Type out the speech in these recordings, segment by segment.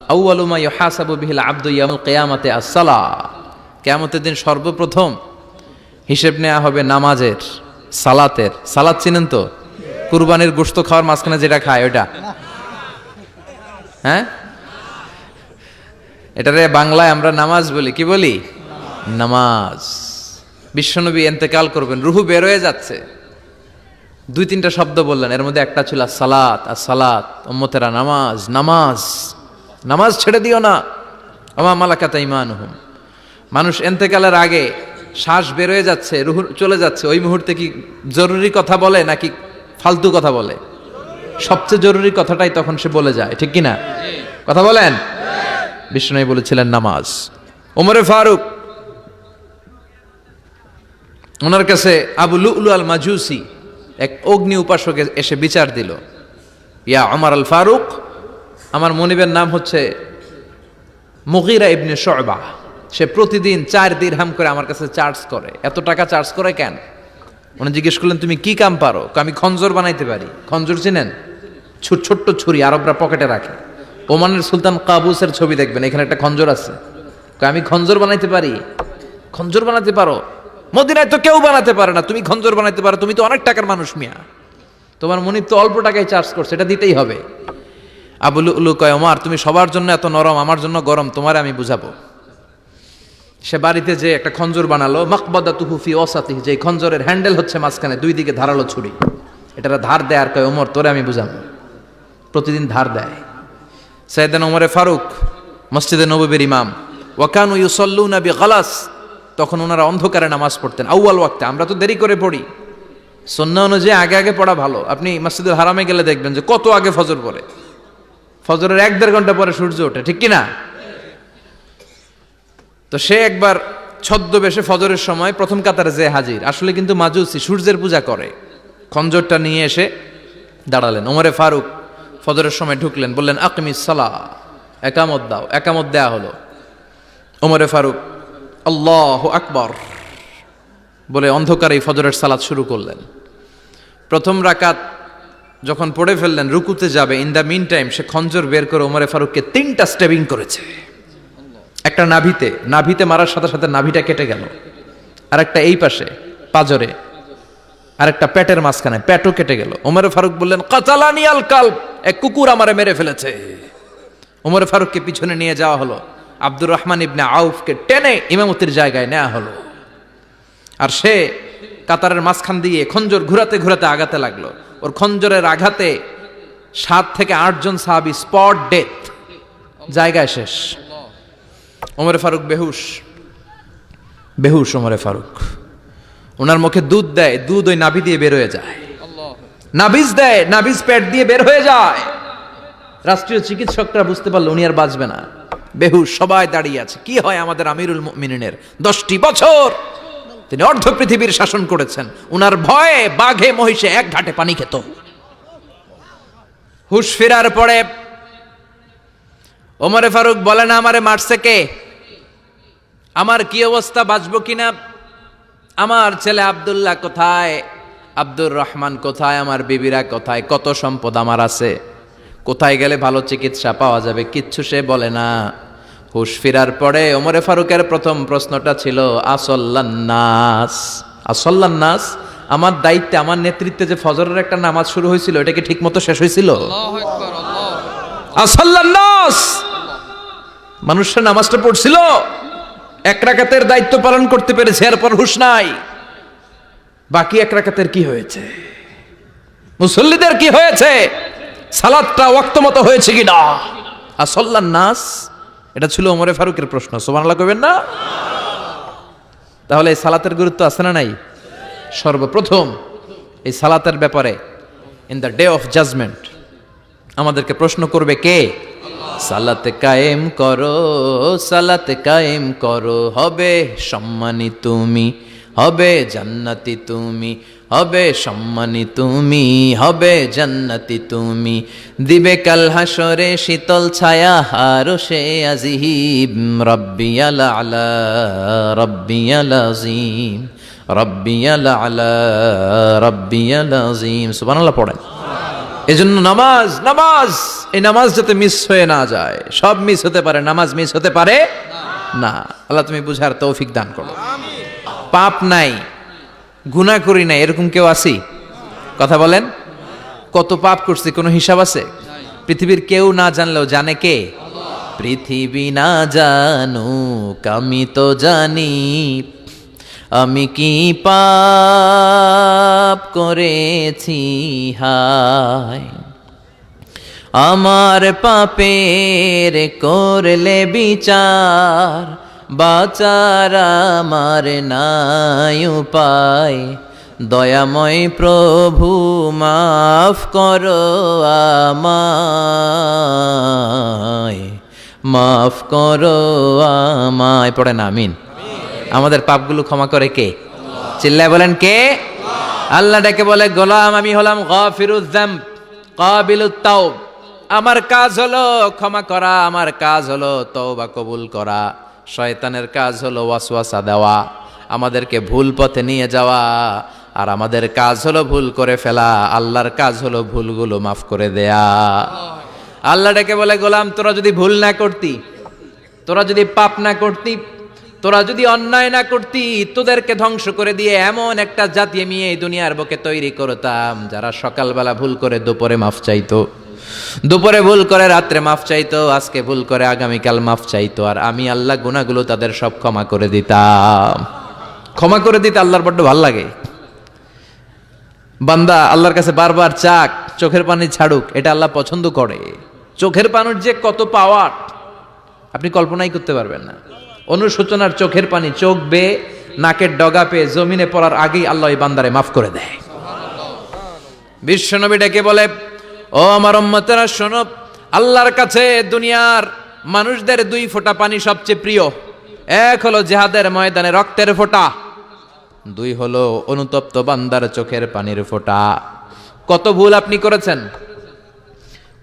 আউয়ালু মা ইউহাসাবু বিহিল আবদু ইয়াউমুল কিয়ামাতি আস-সালাহ। কিয়ামতের দিন সর্বপ্রথম হিসেব নেওয়া হবে নামাজের, সালাতের। সালাত চিনেন তো? কুরবানির গোশত খাওয়ার মাঝখানে যেটা খায় ওটা, হ্যাঁ, এটারে বাংলায় আমরা নামাজ বলি। কি বলি? নামাজ। বিশ্বনবী ইন্তেকাল করবেন, রুহু বের হয়ে যাচ্ছে, দুই তিনটা শব্দ বললেন, এর মধ্যে একটা ছিল সালাত। আর সালাত, উম্মতেরা নামাজ, নামাজ, নামাজ ছেড়ে দিও না। ওমা মালাকাত আইমানুহুম। মানুষ ইন্তেকালের আগে শ্বাস বের হয়ে যাচ্ছে, রুহু চলে যাচ্ছে, ওই মুহূর্তে কি জরুরি কথা বলে নাকি ফালতু কথা বলে? সবচেয়ে জরুরি কথাটাই তখন সে বলে যায়, ঠিক কিনা? কথা বলেন। বিষ্ণু বলেছিলেন নামাজ। ওমরে ফারুক, ওনার কাছে আবু লুলু আল মাজুসি, এক অগ্নি উপাসক, এসে বিচার দিল, ইয়া ওমর আল ফারুক, আমার মনিবের নাম হচ্ছে মুগীরা ইবনে শুবা, সে প্রতিদিন 4 দিরহাম করে আমার কাছে চার্জ করে। এত টাকা চার্জ করে কেন? উনি জিজ্ঞেস করলেন, তুমি কি কাম পারো? আমি খঞ্জর বানাইতে পারি। খঞ্জর চিনেন? ছোট্ট ছুরি আরবরা পকেটে রাখে। ওমানের সুলতান কাবুসের ছবি দেখবেন, এখানে একটা খঞ্জর আছে। আমি খঞ্জর বানাইতে পারি। খঞ্জর বানাতে পারো? মদিনায় তো কেউ বানাতে পারে না, তুমি খঞ্জর বানাইতে পারো? তুমি তো অনেক টাকার মানুষ মিয়া, তোমার মনিব তো অল্প টাকায় চার্জ করছে, এটা দিতেই হবে। আবু লুলু কয়, ওমর তুমি সবার জন্য এত নরম, আমার জন্য গরম, তোমারে আমি বুঝাবো। সে বাড়িতে যে একটা খঞ্জর বানালো, মাকবাদাতুহু ফি ওয়াসাতিহি, যে খঞ্জরের হ্যান্ডেল হচ্ছে মাঝখানে, দুই দিকে ধারালো ছুরি, এটারা ধার দেয়। আর কয়, ওমর তোরে আমি বুঝাবো। প্রতিদিন ধার দেয়। সাইয়েদনা ওমরে ফারুক মসজিদে নববীর ইমাম, ওয়াকানু ইউসাল্লুনা বিগালাস, তখন ওনারা অন্ধকারে নামাজ পড়তেন আউয়াল ওয়াক্তে। আমরা তো দেরি করে পড়ি, সুন্নাহ অনুযায়ী আগে আগে পড়া ভালো। আপনি মসজিদুল হারামে গেলে দেখবেন যে কত আগে ফজর পড়ে। ফজরের 1-1.5 ঘন্টা পরে সূর্য ওঠে, ঠিক কিনা? তো সে একবার ছদ্মবেশে ফজরের সময় প্রথম কাতারে যে হাজির, আসলে কিন্তু মাজুসি, সূর্যের পূজা করে। খঞ্জরটা নিয়ে এসে দাঁড়ালেন। ওমরে ফারুক ফজরের সময় ঢুকলেন, বললেন আকিমিস সালাহ, একামত দাও। একামত দেয়া হলো। ওমরে ফারুক আল্লাহু আকবার বলে অন্ধকারেই ফজরের সালাত শুরু করলেন। প্রথম রাকাত যখন পড়ে ফেললেন, রুকুতে যাবে, ইন দ্য মিন টাইম সে খঞ্জর বের করে ওমরে ফারুককে 3টা স্টেবিং করেছে। একটা নাভিতে মারার সাথে সাথে নাভিটা কেটে গেল, আর একটা এই পাশে পাজরে, আর একটা পেটের মাঝখানে, পেটও কেটে গেল। ওমরে ফারুক বললেন, কাতালানি আল কালব, এক কুকুর আমারে মেরে ফেলেছে। ওমরে ফারুককে পিছনে নিয়ে যাওয়া হলো। আব্দুর রহমান ইবনে আউফকে টেনে ইমামতির জায়গায় নেওয়া হলো। আর সে কাতারের মাঝখান দিয়ে খঞ্জর ঘুরাতে ঘুরাতে আগাতে লাগলো। ওর খঞ্জরের আঘাতে 7 থেকে 8 জন সাহাবী স্পট ডেথ, জায়গায় শেষ। ওমরে ফারুক বেহুশ। ওমরে ফারুক, ওনার মুখে দুধ দেয়, দুধ ওই নাভি দিয়ে বের হয়ে যায়। নাভিজ দেয়, নাভিজ পেট দিয়ে বের হয়ে যায়। রাষ্ট্রীয় চিকিৎসকরা বুঝতে পারলো উনি আর বাঁচবে না, বেহুশ। সবাই দাঁড়িয়ে আছে। কি হয় আমাদের আমিরুল মুমিনিনের? 10টি বছর তিনি অর্ধ পৃথিবীর শাসন করেছেন, উনার ভয়ে বাঘে মহিষে এক ঘাটে পানি খেত। হুশ ফেরার পরে ওমরে ফারুক বলেন, আমারে মারছে কে? আমার কি অবস্থা, বাঁচবো কিনা? আমার ছেলে আব্দুল্লাহ কোথায়? আব্দুর রহমান কোথায়? আমার বিবিরা কোথায়? কত সম্পদ আমার আছে, কোথায় গেলে ভালো চিকিৎসা পাওয়া যাবে? কিচ্ছু সে বলে না। হুশ ফিরার পরে ওমরে ফারুকের প্রথম প্রশ্নটা ছিল, আসল্লান্নাস, আমার দায়িত্বে, আমার নেতৃত্বে যে ফজরের একটা নামাজ শুরু হয়েছিল, এটা কি ঠিক মতো শেষ হয়েছিল? আসল্লান্নাস, মানুষের নামাজটা পড়ছিল, 1 রাকাতের দায়িত্ব পালন করতে পেরেছে, এরপর হুশ নাই। বাকি 1 রাকাতের কি হয়েছে? মুসল্লিদের কি হয়েছে? সালাতটা ওয়াক্ত মতো হয়েছে কিনা? আসল্লান্নাস, এটা ছিল ওমরে ফারুকের প্রশ্ন। সুবহানাল্লাহ কইবেন না? তাহলে এই সালাতের গুরুত্ব আছে না নাই? সর্বপ্রথম এই সালাতের ব্যাপারে in the day of judgement আমাদেরকে প্রশ্ন করবে কে? সালাতে কায়েম করো, সালাতে কায়েম করো, হবে সম্মানী তুমি, হবে জান্নাতি তুমি, হবে সম্মানী তুমি, হবে জান্নাতি তুমি, দিবে কাল হাসরে শীতল ছায়া আরশে আজিম, রব্বিয়াল আলা, রব্বিয়াল আযীম, রব্বিয়াল আলা, রব্বিয়াল আযীম। সুবহানাল্লাহ পড়েন। এজন্য নামাজ নামাজ, এই নামাজ যাতে মিস হয়ে না যায়। সব মিস হতে পারে, নামাজ মিস হতে পারে না। আল্লাহ তুমি বুঝার তৌফিক দান করো। পাপ নাই, গুনাহ করি নাই, এরকম কেউ আছি? কথা বলেন। কত পাপ করছি কোনো হিসাব আছে? পৃথিবীর কেউ না জানলেও জানে কে? পৃথিবী না জানুক আমি তো জানি, আমি কি পাপ করেছি হায়। আমার পাপের করলে বিচার, বাঁচার আমার নাই উপায়। দয়াময় প্রভু মাফ করো আমায়, মাফ করো আমায়। পড়েন আমিন। আমাদের পাপগুলো ক্ষমা করে কে? চিল্লায় বলেন কে? আল্লাহ ডেকে বলে, গোলাম আমি হলাম গাফিরুয যামব কাবিলুত তাওব। আমার কাজ হলো ক্ষমা করা, আমার কাজ হলো তওবা কবুল করা। শয়তানের কাজ হলো ওয়াসওয়াসা দেওয়া, আমাদেরকে ভুল পথে নিয়ে যাওয়া। আর আমাদের কাজ হলো ভুল করে ফেলা, আল্লাহর কাজ হলো ভুলগুলো মাফ করে দেয়া। আল্লাহ ডেকে বলে, গোলাম তোরা যদি ভুল না করতি, তোরা যদি পাপ না করতি, তোরা যদি অন্যায় না করতি, তোদেরকে ধ্বংস করে দিয়ে এমন একটা জাতি আমি এই দুনিয়ার বুকে তৈরি করতাম যারা সকালবেলা ভুল করে দুপুরে মাফ চাইতো, দুপুরে ভুল করে রাত্রে মাফ চাইতো, আজকে ভুল করে আগামীকাল মাফ চাইতো। আর আমি আল্লাহ গুনাহগুলো তাদের সব ক্ষমা করে দিতাম। ক্ষমা করে দিতে আল্লাহর বড্ড ভালো লাগে। বান্দা আল্লাহর কাছে বারবার চাক, চোখের পানি ছাড়ুক, এটা আল্লাহ পছন্দ করে। চোখের পানির যে কত পাওয়ার আপনি কল্পনাই করতে পারবেন না। অনুশোচনার চোখের পানি চোখ বেয়ে নাকের ডগা পেয়ে জমিনে পড়ার আগেই আল্লাহ এই বান্দারে মাফ করে দেয়। বিশ্বনবী ডেকে বলে, ও আমার উম্মতেরা শোনো, আল্লাহর কাছে দুনিয়ার মানুষদের দুই ফোঁটা পানি সবচেয়ে প্রিয়। এক হলো জিহাদের ময়দানে রক্তের ফোঁটা, দুই হলো অনুতপ্ত বান্দার চোখের পানির ফোঁটা। কত ভুল আপনি করেছেন,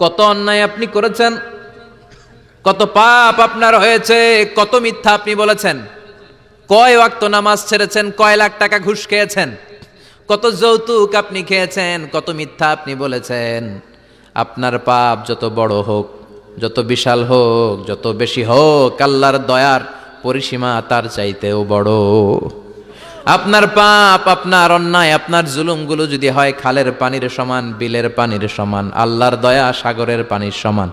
কত অন্যায় আপনি করেছেন, কত পাপ আপনার হয়েছে, কত মিথ্যা আপনি বলেছেন, কয় ওয়াক্ত নামাজ ছেড়েছেন, কয় লাখ টাকা ঘুষ খেয়েছেন, কত যৌতুক আপনি খেয়েছেন, কত মিথ্যা আপনি বলেছেন। আপনার পাপ যত বড় হোক, যত বিশাল হোক, যত বেশি হোক, আল্লাহর দয়ার পরিসীমা তার চাইতেও বড়। আপনার পাপ, আপনার অন্যায়, আপনার জুলুমগুলো যদি হয় খালের পানির সমান, বিলের পানির সমান, আল্লাহর দয়া সাগরের পানির সমান।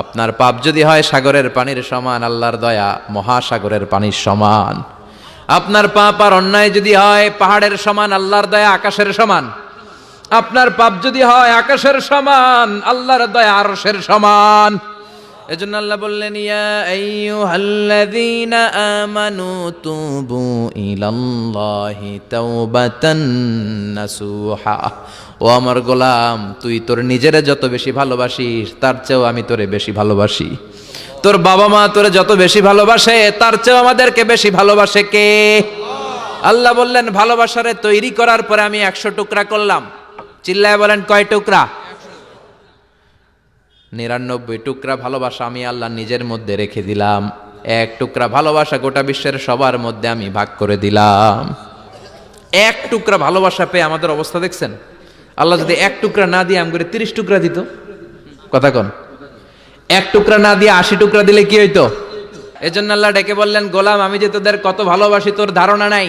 আপনার পাপ যদি হয় সাগরের পানির সমান, আল্লাহর দয়া মহাসাগরের পানির সমান। আপনার পাপ আর অন্যায় যদি হয় পাহাড়ের সমান, আল্লাহর দয়া আকাশের সমান। আপনার পাপ যদি হয় আকাশের সমান, আল্লাহর দয়া আরশের সমান। এজন্য আল্লাহ বললেন, ইয়া আইয়ুহাল্লাযীনা আমানু তুবু ইলাল্লাহি তাওবাতান নাসুহা। ও আমার গোলাম, তুই তোর নিজেরে যত বেশি ভালোবাসিস তার চেয়েও আমি তোরে বেশি ভালোবাসি। তোর বাবা মা তোরে যত বেশি ভালোবাসে তার চেয়েও আমাদেরকে বেশি ভালোবাসে কে? আল্লাহ বললেন, ভালোবাসারে তৈরি করার পরে আমি 100 টুকরা করলাম। চিল্লায় বলেন কয় টুকরা? 99 টুকরা ভালোবাসা আমি আল্লাহ নিজের মধ্যে রেখে দিলাম। 1 টুকরা ভালোবাসা গোটা বিশ্বের সবার মধ্যে আমি ভাগ করে দিলাম। 1 টুকরা ভালোবাসা পেয়ে আমাদের অবস্থা দেখছেন? আল্লাহ যদি 1 টুকরা না দিয়ে আমগরে 30 টুকরা দিত, কথা কন, 1 টুকরা না দিয়ে 80 টুকরা দিলে কি হইতো? এজন্য আল্লাহ ডেকে বললেন, গোলাম আমি যে তোদের কত ভালোবাসি তোর ধারণা নাই।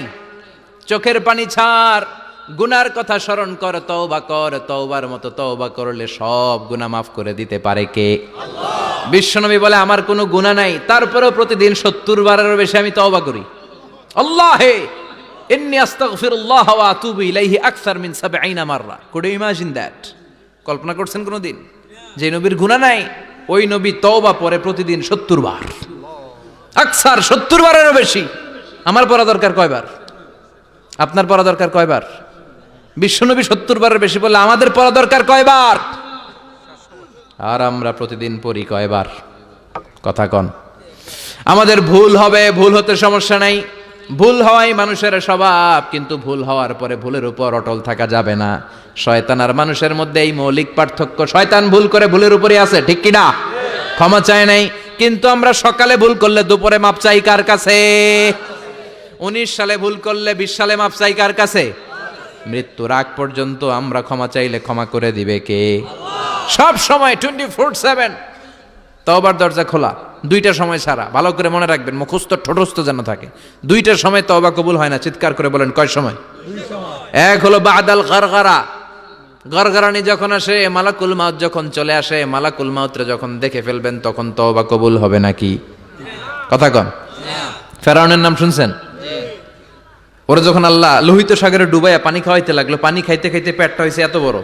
চোখের পানি ছাড়, গুনার কথা স্মরণ কর, তওবা কর। তওবার মতো তওবা করলে সব গুনাহ মাফ করে দিতে পারে কে? আল্লাহ। বিশ্বনবী বলে, আমার কোনো গুনাহ নাই, তারপরেও প্রতিদিন 70 বারেরও বেশি আমি তওবা করি। আল্লাহে ইন্নী আস্তাগফিরুল্লাহ ওয়া আতুবু ইলাইহি আকসার মিন 70 মাররা। Could you imagine that? কল্পনা করছেন কোনোদিন যে নবীর গুনাহ নাই, ওই নবী তওবা পড়ে প্রতিদিন 70 বার, আকসার 70 বারেরও বেশি। আমার পড়া দরকার কয়বার? আপনার পড়া দরকার কয়বার? বিশ্বনবী 70 বারের বেশি বললে আমাদের পড়া দরকার কয়বার? আর আমরা প্রতিদিন পড়ি কয়বার? কথা কন। আমাদের ভুল হবে, ভুল হতে সমস্যা নাই, ভুল হওয়াই মানুষের স্বভাব, কিন্তু ভুল হওয়ার পরে ভুলের উপর অটল থাকা যাবে না। শয়তান আর মানুষের মধ্যে এই মৌলিক পার্থক্য। শয়তান ভুল করে ভুলের উপরই আছে, ঠিক কি না? ক্ষমা চায় নাই, কিন্তু আমরা সকালে ভুল করলে দুপুরে মাপ চাই কার কাছে? 19 সালে ভুল করলে 20 সালে মাপ চাই কার কাছে? মৃত্যুর আগ পর্যন্ত আমরা ক্ষমা চাইলে ক্ষমা করে দিবে কে? সব সময় 24/7 তওবার দরজা খোলা, দুইটার সময় ছাড়া। ভালো করে মনে রাখবেন, মুখস্থ ঠোঁটস্থ যেন থাকে। দুইটার সময় তওবা কবুল হয় না, চিৎকার করে বলেন কয় সময়? এক হলো বাদাল গারগারা, গরগরানি যখন আসে, মালাকুল মাউত যখন চলে আসে, মালাকুল মাউতরে যখন দেখে ফেলবেন তখন তওবা কবুল হবে নাকি? কথা কন। ফেরাউনের নাম শুনছেন? ওরা যখন আল্লাহ লোহিত সাগরে ডুবাইয়া পানি খাওয়াইতে লাগলো, পানি খাইতে খাইতে পেটটা হয়েছে এত বড়,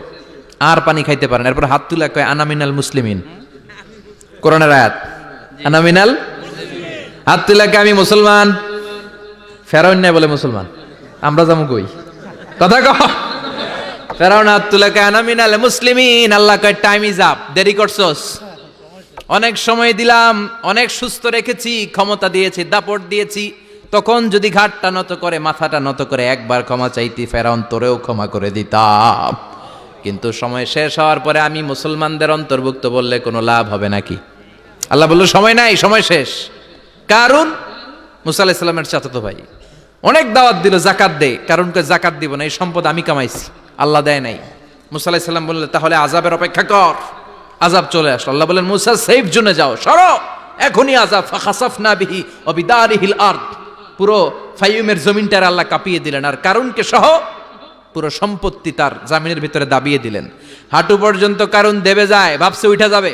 আর পানি খাইতে পারেন। এরপর হাত তুলে কয় আনা মিনাল মুসলিমিন, কোরআনের আয়াত, আনা মিনাল, হাত তুলে কয় আমি মুসলমান। ফেরাউন না বলে মুসলমান, আমরা যাবো কই? কথা কহ। ফেরাউন হাত তুলে কয় আনা মিনাল মুসলিমিন। আল্লাহ কয় টাইম ইজ আপ, দেরি করছস, অনেক সময় দিলাম, অনেক সুস্থ রেখেছি, ক্ষমতা দিয়েছি, দাপট দিয়েছি, তখন যদি ঘাটটা নত করে, মাথাটা নত করে একবার ক্ষমা চাইতি, ফেরাউন তোরেও ক্ষমা করে দিতাম। কিন্তু সময় শেষ হওয়ার পরে আমি মুসলমানদের অন্তর্ভুক্ত বললে কোনো লাভ হবে নাকি? আল্লাহ বলল সময় নাই, সময় শেষ। কারণ মুসা আলাইহিস সালামের চাচাতো ভাই অনেক দাওয়াত দিল, জাকাত দে। কারণকে জাকাত দিব না, এই সম্পদ আমি কামাইছি, আল্লাহ দেয় নাই। মুসা আলাইহিস সালাম বললেন তাহলে আযাবের অপেক্ষা কর। আযাব চলে আসলো। আল্লাহ বলেন মুসা সেফ জোনে যাও, সরো, এখনই আযাব। ফাখাসাফনা বিহি ওয়া বিদারিহিল আরদ, পুরো ফাইয়ুমের জমিনটার আল্লাহ কাঁপিয়ে দিলেন, আর কারুনকে সহ পুরো সম্পত্তি তার জামিনের ভিতরে দাবিয়ে দিলেন। হাঁটু পর্যন্ত কারুন দেবে যায়, ভাবছে উঠে যাবে,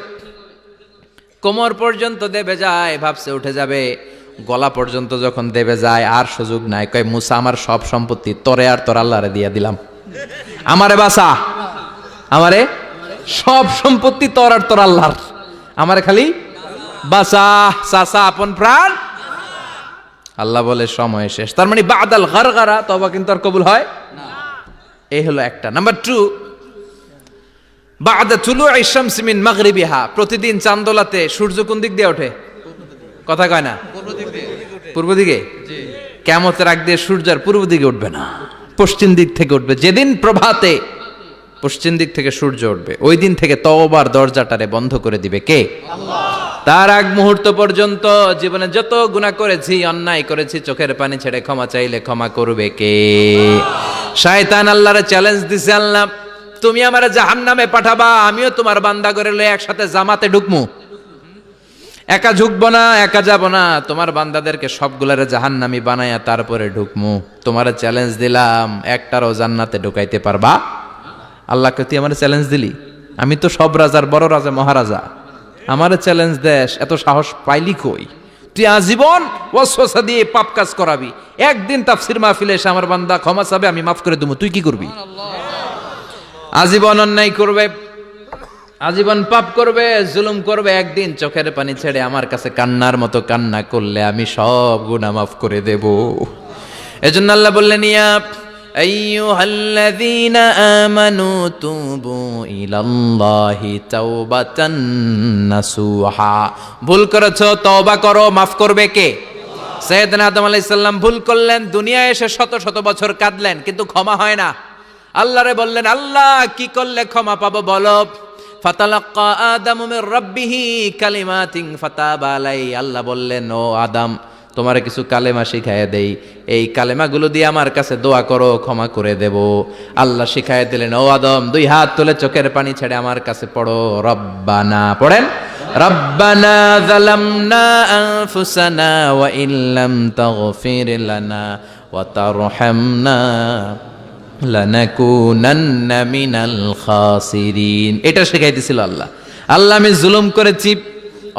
কোমর পর্যন্ত দেবে যায়, ভাবছে উঠে যাবে, গলা পর্যন্ত যখন দেবে যায় আর সুযোগ নাই। কয় মুসা আমার সব সম্পত্তি তোরে আর তোর আল্লাহরে দিয়ে দিলাম, আমারে বাসা, আমারে সব সম্পত্তি তোর আর তোর আল্লাহর, আমারে খালি বাসা, চাচা আপন প্রাণ। আল্লাহ বলে সময় শেষ। তার মানে বাদাল গারগারা তওবা কিন্তু আর কবুল হয় না। এই হলো একটা। নাম্বার 2, বাদা তুলুই শামসি মিন মাগরিবিহা, প্রতিদিন চাঁদোলাতে সূর্য কোন দিক দিয়ে ওঠে? কথা কয় না? পূর্ব দিকে। কিয়ামতের আগ দিয়ে সূর্য আর পূর্ব দিকে উঠবে না, পশ্চিম দিক থেকে উঠবে। যেদিন প্রভাতে পশ্চিম দিক থেকে সূর্য উঠবে, ওই দিন থেকে তওবার দরজাটারে বন্ধ করে দিবে কে? আল্লাহ। তার আগ মুহূর্ত পর্যন্ত জীবনে যত গুনাহ করেছি, অন্যায় করেছি, চোখের পানি ছেড়ে ক্ষমা চাইলে ক্ষমা করবে কে? শয়তান আল্লাহরে চ্যালেঞ্জ দিছে, আল্লাহ তুমি আমারে জাহান্নামে পাঠাবা, আমিও তোমার বান্দা করে লয়ে একসাথে জামাতে ঢুকমু, একা ঢুকবো না, একা যাব না, তোমার বান্দাদেরকে সবগুলারে জাহান্নামী বানায়া তারপরে ঢুকমু। তোমারে চ্যালেঞ্জ দিলাম, একটারও জান্নাতে ঢুকাইতে পারবা? আল্লাহকে তুই আমার চ্যালেঞ্জ দিলি, আমি তো সব রাজার বড় রাজা, মহারাজা, আমার চ্যালেঞ্জ দেশ, এত সাহস পাইলি কই? তুই আজীবন ওয়াসওয়াসা দিয়ে পাপ কাজ করাবি, একদিন তাফসীর মাহফিলে এসে আমার বান্দা ক্ষমা চাবে, আমি মাফ করে দেবো, তুই কি করবি? আজীবন অন্যায় করবে, আজীবন পাপ করবে, জুলুম করবে, একদিন চোখের পানি ছেড়ে আমার কাছে কান্নার মতো কান্না করলে আমি সব গুনাহ মাফ করে দেব। এজন্য আল্লাহ বললেন ইয়া আইয়ুহাল্লাযীনা আমানু তুবু ইলাল্লাহি তাওবাতান নাসুহা, ভুল করেছো তওবা করো, মাফ করবে কে? সাইয়েদনা আদম আলাইহিস সালাম ভুল করলেন, দুনিয়ায় এসে শত শত বছর কাঁদলেন, কিন্তু ক্ষমা হয় না। আল্লাহরে বললেন আল্লাহ কি করলে ক্ষমা পাবো বলো? ফাতালাক্কা আদামু মির রাব্বিহি কালিমাতিন ফাতাবা আলাইহি, আল্লাহ বললেন ও আদম তোমারে কিছু কালেমা শিখায় দেই, এই কালেমাগুলো দিয়ে আমার কাছে দোয়া করো, ক্ষমা করে দেব। আল্লাহ শিখায় দিলেন, ও আদম দুই হাত তুলে চোখের পানি ছেড়ে আমার কাছে পড়ো, রব্বানা, পড়েন, রব্বানা যালামনা আনফুসানা ওয়া ইল্লাম তাগফির লানা ওয়া তারহামনা লানাকুনান্না মিনাল খাসিরিন। এটা শিখাইতেছিল আল্লাহ। আল্লাহ আমি জুলুম করেছি,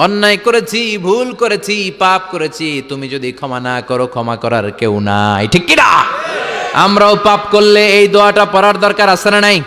অন্যায় করেছি, ভুল করেছি, পাপ করেছি, তুমি যদি ক্ষমা না করো ক্ষমা করার কেউ নাই, ঠিক কি না? আমরাও পাপ করলে এই দোয়াটা পড়ার দরকার আছে না নাই?